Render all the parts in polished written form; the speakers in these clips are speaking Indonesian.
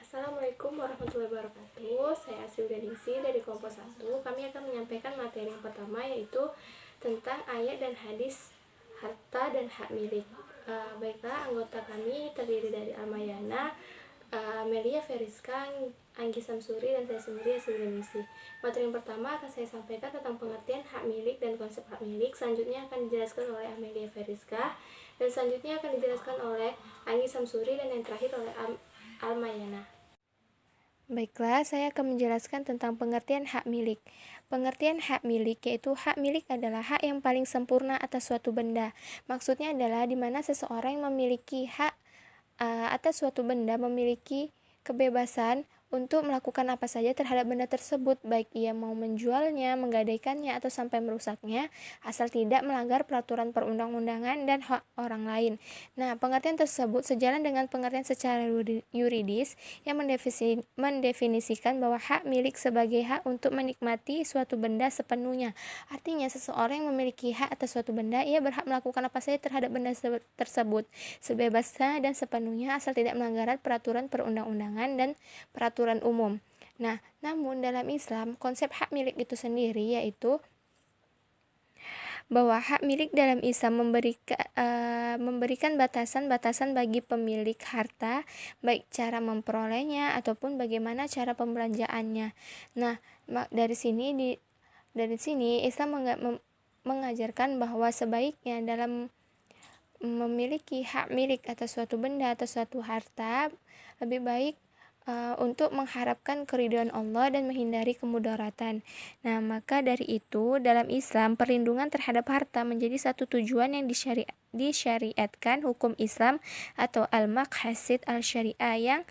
Assalamualaikum warahmatullahi wabarakatuh. Saya Asriudaningsi dari kelompok 1. Kami akan menyampaikan materi yang pertama, yaitu tentang ayat dan hadis harta dan hak milik. Baiklah, anggota kami terdiri dari Almayana, Melia Feriska, Anggi Samsuri, dan saya sendiri Asriudaningsi. Materi yang pertama akan saya sampaikan tentang pengertian hak milik dan konsep hak milik. Selanjutnya akan dijelaskan oleh Amelia Feriska, dan selanjutnya akan dijelaskan oleh Anggi Samsuri, dan yang terakhir oleh Almayana. Baiklah, saya akan menjelaskan tentang pengertian hak milik. Pengertian hak milik yaitu hak milik adalah hak yang paling sempurna atas suatu benda. Maksudnya adalah di mana seseorang yang memiliki hak atas suatu benda, memiliki kebebasan untuk melakukan apa saja terhadap benda tersebut, baik ia mau menjualnya, menggadaikannya, atau sampai merusaknya, asal tidak melanggar peraturan perundang-undangan dan hak orang lain. Nah, pengertian tersebut sejalan dengan pengertian secara yuridis yang mendefinisikan bahwa hak milik sebagai hak untuk menikmati suatu benda sepenuhnya. Artinya, seseorang yang memiliki hak atas suatu benda, ia berhak melakukan apa saja terhadap benda tersebut sebebasnya dan sepenuhnya, asal tidak melanggar peraturan perundang-undangan dan peraturan umum. Nah, namun dalam Islam, konsep hak milik itu sendiri yaitu bahwa hak milik dalam Islam memberikan batasan-batasan bagi pemilik harta, baik cara memperolehnya ataupun bagaimana cara pembelanjaannya. Nah, dari sini Islam mengajarkan bahwa sebaiknya dalam memiliki hak milik atas suatu benda atau suatu harta, lebih baik untuk mengharapkan keridhaan Allah dan menghindari kemudaratan. Nah, maka dari itu dalam Islam perlindungan terhadap harta menjadi satu tujuan yang disyariatkan hukum Islam atau al-maqasid al-syariah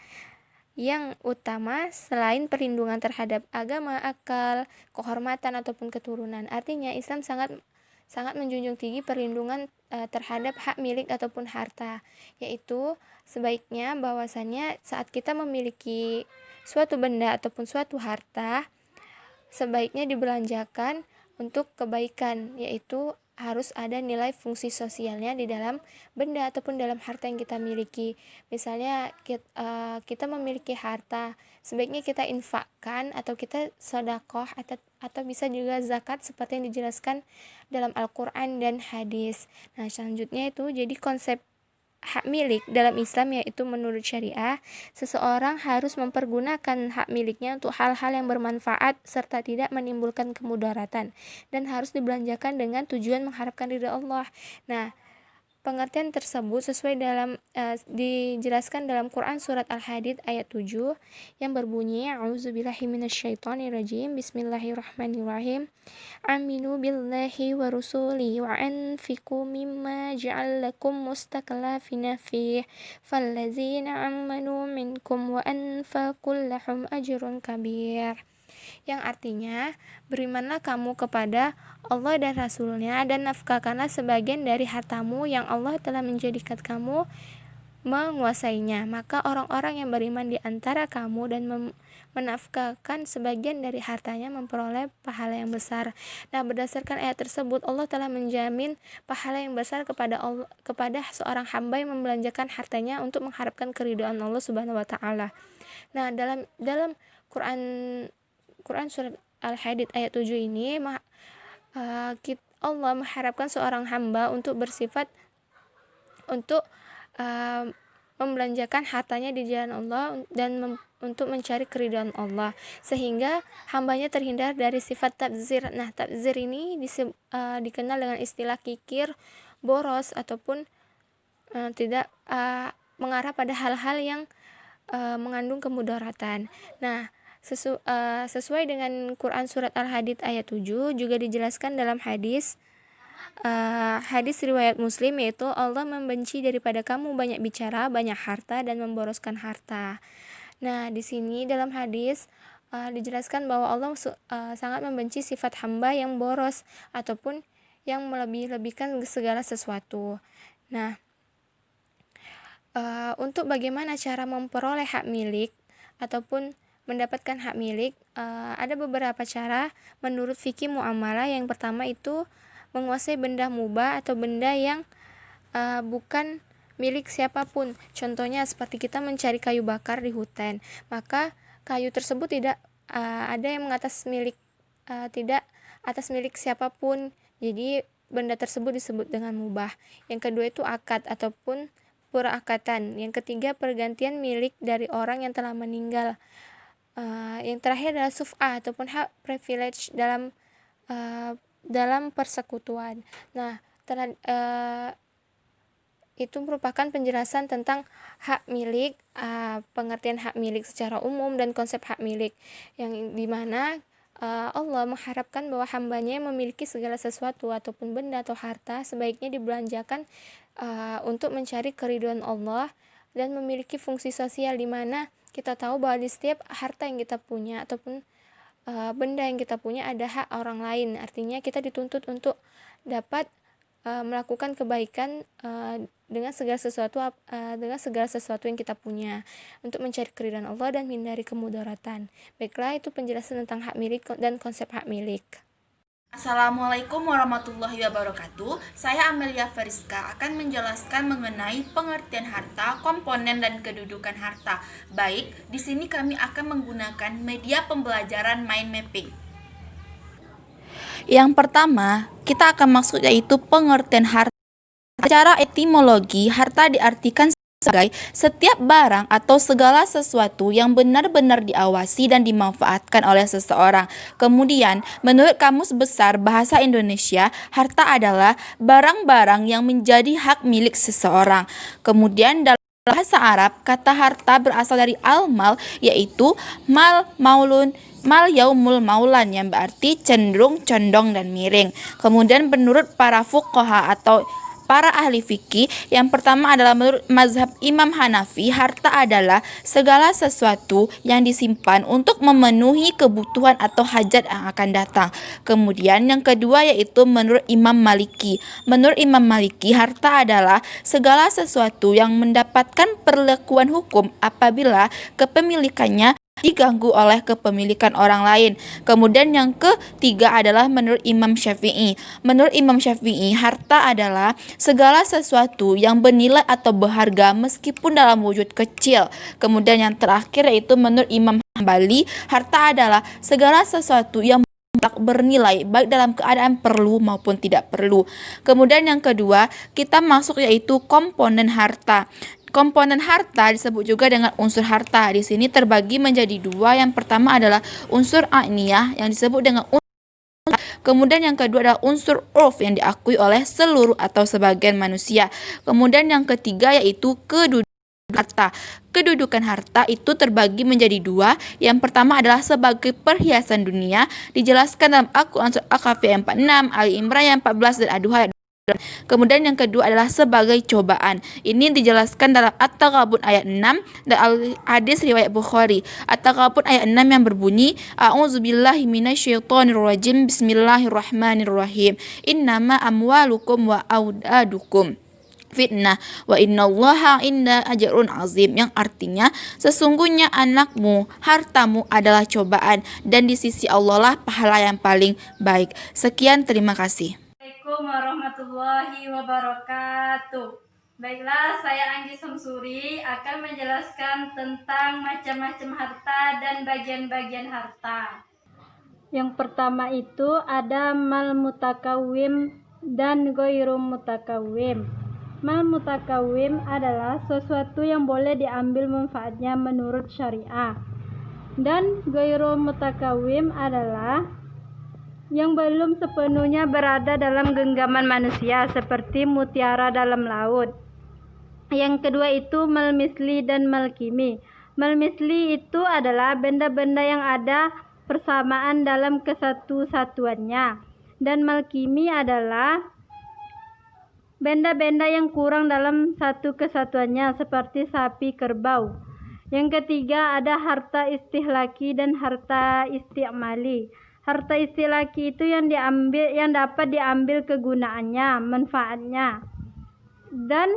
yang utama selain perlindungan terhadap agama, akal, kehormatan ataupun keturunan. Artinya Islam sangat menjunjung tinggi perlindungan terhadap hak milik ataupun harta, yaitu sebaiknya bahwasannya saat kita memiliki suatu benda ataupun suatu harta, sebaiknya dibelanjakan untuk kebaikan, yaitu harus ada nilai fungsi sosialnya di dalam benda ataupun dalam harta yang kita miliki. Misalnya kita memiliki harta, sebaiknya kita infakkan atau kita sedekah atau bisa juga zakat seperti yang dijelaskan dalam Al-Quran dan hadis. Nah, selanjutnya itu jadi konsep hak milik dalam Islam yaitu menurut syariah, seseorang harus mempergunakan hak miliknya untuk hal-hal yang bermanfaat serta tidak menimbulkan kemudaratan dan harus dibelanjakan dengan tujuan mengharapkan ridha Allah. Nah, pengertian tersebut sesuai dijelaskan dalam Quran surat Al-Hadid ayat 7 yang berbunyi, A'udzubillahi minasyaitonirrajim, Bismillahirrahmanirrahim. Aminu billahi wa rusuli wa anfiqu mimma ja'alakum mustaklafina fih fallazina amanu minkum wa anfaqul lahum ajrun kabir. Yang artinya, berimanlah kamu kepada Allah dan Rasulnya dan nafkahkanlah sebagian dari hartamu yang Allah telah menjadikan kamu menguasainya. Maka orang-orang yang beriman di antara kamu dan menafkahkan sebagian dari hartanya memperoleh pahala yang besar. Nah, berdasarkan ayat tersebut, Allah telah menjamin pahala yang besar kepada seorang hamba yang membelanjakan hartanya untuk mengharapkan keridhaan Allah Subhanahu wa taala. Nah, dalam Quran surat Al-Hadid ayat 7 ini Allah mengharapkan seorang hamba untuk bersifat untuk membelanjakan hartanya di jalan Allah dan untuk mencari keridhaan Allah, sehingga hambanya terhindar dari sifat tabzir. Nah, tabzir ini dikenal dengan istilah kikir, boros, ataupun tidak mengarah pada hal-hal yang mengandung kemudaratan. Nah, sesuai dengan Quran surat Al-Hadid ayat 7 juga dijelaskan dalam hadis riwayat Muslim, yaitu Allah membenci daripada kamu banyak bicara, banyak harta, dan memboroskan harta. Nah, di sini dalam hadis dijelaskan bahwa Allah sangat membenci sifat hamba yang boros ataupun yang melebih-lebihkan segala sesuatu. Nah, untuk bagaimana cara memperoleh hak milik ataupun mendapatkan hak milik, ada beberapa cara menurut fikih muamalah. Yang pertama itu menguasai benda mubah atau benda yang bukan milik siapapun. Contohnya seperti kita mencari kayu bakar di hutan, maka kayu tersebut tidak ada yang tidak atas milik siapapun. Jadi benda tersebut disebut dengan mubah. Yang kedua itu akad ataupun puraakatan. Yang ketiga pergantian milik dari orang yang telah meninggal. Yang terakhir adalah suf'ah ataupun hak privilege dalam persekutuan. Nah, itu merupakan penjelasan tentang hak milik, pengertian hak milik secara umum dan konsep hak milik, yang dimana Allah mengharapkan bahwa hambanya yang memiliki segala sesuatu ataupun benda atau harta sebaiknya dibelanjakan untuk mencari keridhaan Allah dan memiliki fungsi sosial, dimana kita tahu bahwa di setiap harta yang kita punya ataupun benda yang kita punya ada hak orang lain. Artinya kita dituntut untuk dapat melakukan kebaikan dengan segala sesuatu yang kita punya untuk mencari keridhaan Allah dan menghindari kemudaratan. Baiklah, itu penjelasan tentang hak milik dan konsep hak milik. Assalamualaikum warahmatullahi wabarakatuh. Saya Amelia Feriska akan menjelaskan mengenai pengertian harta, komponen dan kedudukan harta. Baik, di sini kami akan menggunakan media pembelajaran mind mapping. Yang pertama, kita akan masuk yaitu pengertian harta. Secara etimologi, harta diartikan sebagai setiap barang atau segala sesuatu yang benar-benar diawasi dan dimanfaatkan oleh seseorang. Kemudian, menurut Kamus Besar Bahasa Indonesia, harta adalah barang-barang yang menjadi hak milik seseorang. Kemudian dalam bahasa Arab, kata harta berasal dari al-mal, yaitu mal maulun, mal yaumul maulan, yang berarti cenderung, condong, dan miring. Kemudian menurut para fuqaha atau para ahli fikih, yang pertama adalah menurut mazhab Imam Hanafi, harta adalah segala sesuatu yang disimpan untuk memenuhi kebutuhan atau hajat yang akan datang. Kemudian yang kedua yaitu menurut Imam Maliki. Menurut Imam Maliki, harta adalah segala sesuatu yang mendapatkan perlakuan hukum apabila kepemilikannya diganggu oleh kepemilikan orang lain. Kemudian yang ketiga adalah menurut Imam Syafi'i. Menurut Imam Syafi'i, harta adalah segala sesuatu yang bernilai atau berharga meskipun dalam wujud kecil. Kemudian yang terakhir yaitu menurut Imam Hambali, harta adalah segala sesuatu yang bernilai baik dalam keadaan perlu maupun tidak perlu. Kemudian yang kedua, kita masuk yaitu komponen harta. Komponen harta disebut juga dengan unsur harta. Di sini terbagi menjadi dua. Yang pertama adalah unsur ainiyah yang disebut dengan unsur. Kemudian yang kedua adalah unsur urf yang diakui oleh seluruh atau sebagian manusia. Kemudian yang ketiga yaitu kedudukan harta. Kedudukan harta itu terbagi menjadi dua. Yang pertama adalah sebagai perhiasan dunia, dijelaskan dalam Al-Quran Surah Al-Kahfi ayat 46, Ali Imran ayat 14 dan Ad-Duha ayat. Kemudian yang kedua adalah sebagai cobaan. Ini dijelaskan dalam At-Taghabun ayat 6 dan hadis riwayat Bukhari. At-Taghabun ayat 6 yang berbunyi, A'udzubillahi minasyaitonirrajim, Bismillahirrahmanirrahim. Innama amwalukum wa auladukum fitnah wa innallaha inda ajrun azim, yang artinya sesungguhnya anakmu, hartamu adalah cobaan dan di sisi Allah lah pahala yang paling baik. Sekian, terima kasih. Assalamualaikum warahmatullahi wabarakatuh. Baiklah, saya Anggi Samsuri akan menjelaskan tentang macam-macam harta dan bagian-bagian harta. Yang pertama itu ada mal mutakawim dan ghairu mutakawim. Mal mutakawim adalah sesuatu yang boleh diambil manfaatnya menurut syariah. Dan ghairu mutakawim adalah yang belum sepenuhnya berada dalam genggaman manusia, seperti mutiara dalam laut. Yang kedua itu mal misli dan mal kimi. Mal misli itu adalah benda-benda yang ada persamaan dalam kesatu-satuannya, dan mal kimi adalah benda-benda yang kurang dalam satu kesatuannya, seperti sapi, kerbau. Yang ketiga ada harta istihlaki dan harta isti'mali. Harta istihlaki itu yang dapat diambil kegunaannya, manfaatnya. Dan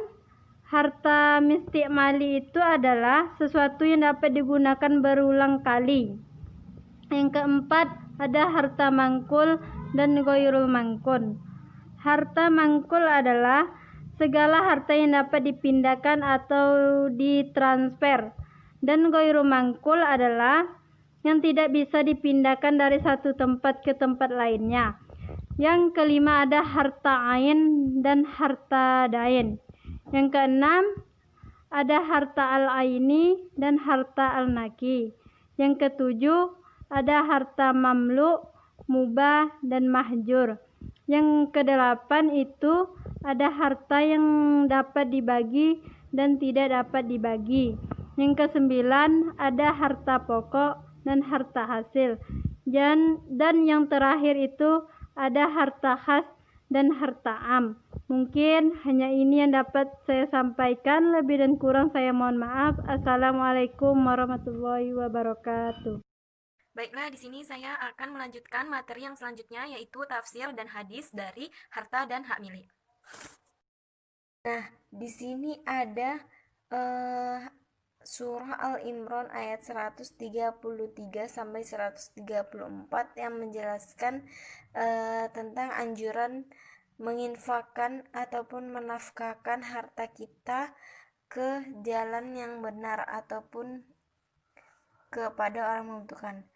harta isti'mali itu adalah sesuatu yang dapat digunakan berulang kali. Yang keempat ada harta mangkul dan ghairul mangkul. Harta mangkul adalah segala harta yang dapat dipindahkan atau ditransfer. Dan ghairu manqul adalah yang tidak bisa dipindahkan dari satu tempat ke tempat lainnya. Yang kelima ada harta ain dan harta dain. Yang keenam ada harta al-aini dan harta al-naki. Yang ketujuh ada harta mamlu, mubah, dan mahjur. Yang kedelapan itu ada harta yang dapat dibagi dan tidak dapat dibagi. Yang kesembilan ada harta pokok dan harta hasil. Dan yang terakhir itu ada harta khas dan harta am. Mungkin hanya ini yang dapat saya sampaikan. Lebih dan kurang saya mohon maaf. Assalamualaikum warahmatullahi wabarakatuh. Baiklah, di sini saya akan melanjutkan materi yang selanjutnya, yaitu tafsir dan hadis dari harta dan hak milik. Nah, di sini ada surah Al-Imran ayat 133 sampai 134 yang menjelaskan tentang anjuran menginfakkan ataupun menafkahkan harta kita ke jalan yang benar ataupun kepada orang membutuhkan.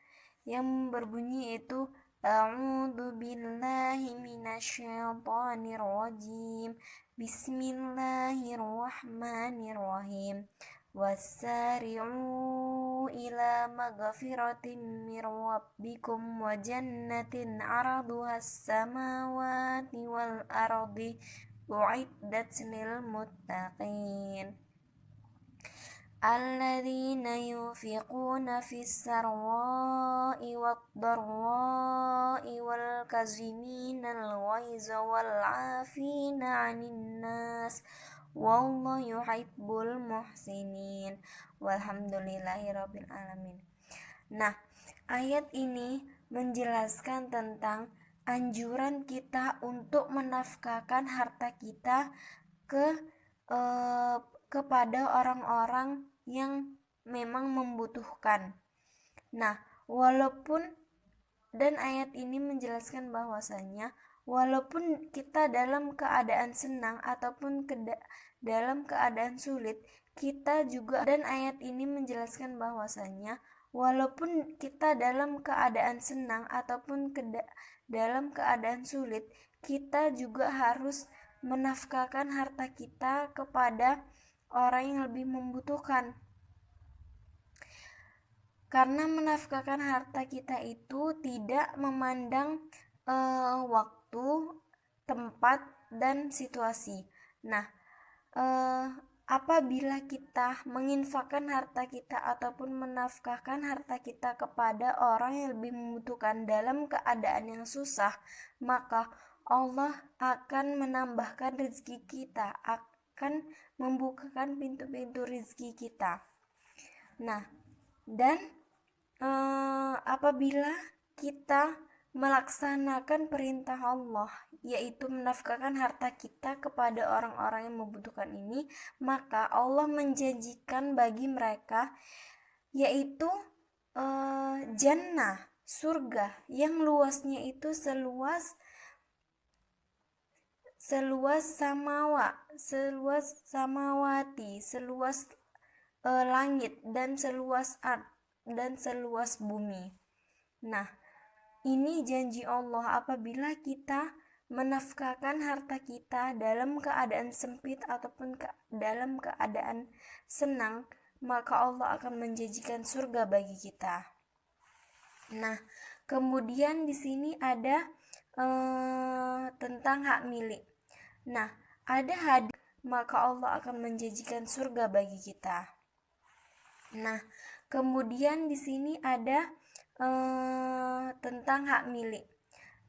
Yang berbunyi itu A'udzu billahi minasyaitonir rajim. Bismillahirrahmanirrahim. Wasari'u ila maghfiratin mir rabbikum wa jannatin 'arduhas samawati wal ardi u'iddat lil muttaqin. الذين ينفقون في السراء والضراء والكاظمين الغيظ والعافين عن الناس والله يحب المحسنين walhamdulillahirabbil alamin. Nah, ayat ini menjelaskan tentang anjuran kita untuk menafkahkan harta kita kepada orang-orang yang memang membutuhkan. Nah, dan ayat ini menjelaskan bahwasanya walaupun kita dalam keadaan senang ataupun dalam keadaan sulit, kita juga, dan ayat ini menjelaskan bahwasanya walaupun kita dalam keadaan senang ataupun dalam keadaan sulit, kita juga harus menafkahkan harta kita kepada orang yang lebih membutuhkan. Karena menafkahkan harta kita itu tidak memandang waktu, tempat, dan situasi. Nah, apabila kita menginfakkan harta kita ataupun menafkahkan harta kita kepada orang yang lebih membutuhkan dalam keadaan yang susah, maka Allah akan menambahkan rezeki kita, akan membukakan pintu-pintu rezeki kita. Nah, dan apabila kita melaksanakan perintah Allah, yaitu menafkahkan harta kita kepada orang-orang yang membutuhkan ini, maka Allah menjanjikan bagi mereka yaitu jannah, surga yang luasnya itu seluas samawati, seluas langit, dan seluas ard, dan seluas bumi. Nah, ini janji Allah apabila kita menafkahkan harta kita dalam keadaan sempit ataupun dalam keadaan senang, maka Allah akan menjanjikan surga bagi kita. Nah, kemudian di sini ada tentang hak milik. Nah, ada hadis, maka Allah akan menjanjikan surga bagi kita. Nah, kemudian di sini ada tentang hak milik.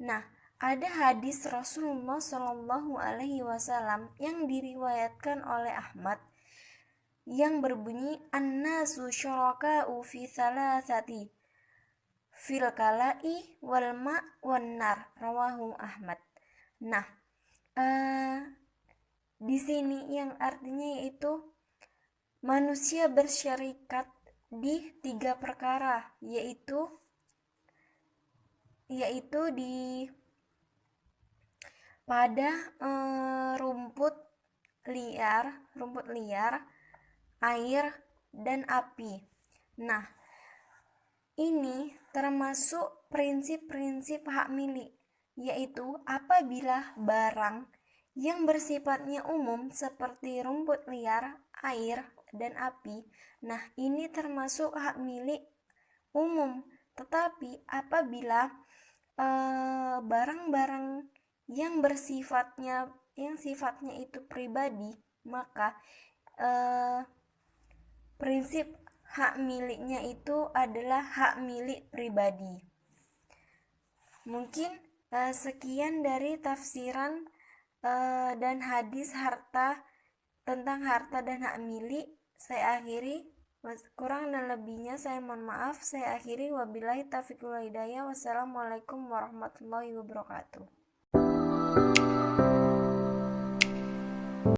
Nah, ada hadis Rasulullah Shallallahu Alaihi Wasallam yang diriwayatkan oleh Ahmad yang berbunyi an-nasu syuraka'u fi thalathati fil kala'i wal ma' wan nar, rawahu Ahmad. Nah, di sini yang artinya yaitu manusia bersyarikat di 3 perkara, yaitu pada rumput liar, rumput liar, air, dan api. Nah, ini termasuk prinsip-prinsip hak milik, yaitu apabila barang yang bersifatnya umum seperti rumput liar, air, dan api, nah ini termasuk hak milik umum. Tetapi apabila barang-barang yang sifatnya itu pribadi, maka prinsip hak miliknya itu adalah hak milik pribadi. Mungkin sekian dari tafsiran dan hadis tentang harta dan hak milik. Saya akhiri, kurang dan lebihnya saya mohon maaf. Saya akhiri, wabillahi taufiq wal hidayah. Wassalamualaikum warahmatullahi wabarakatuh.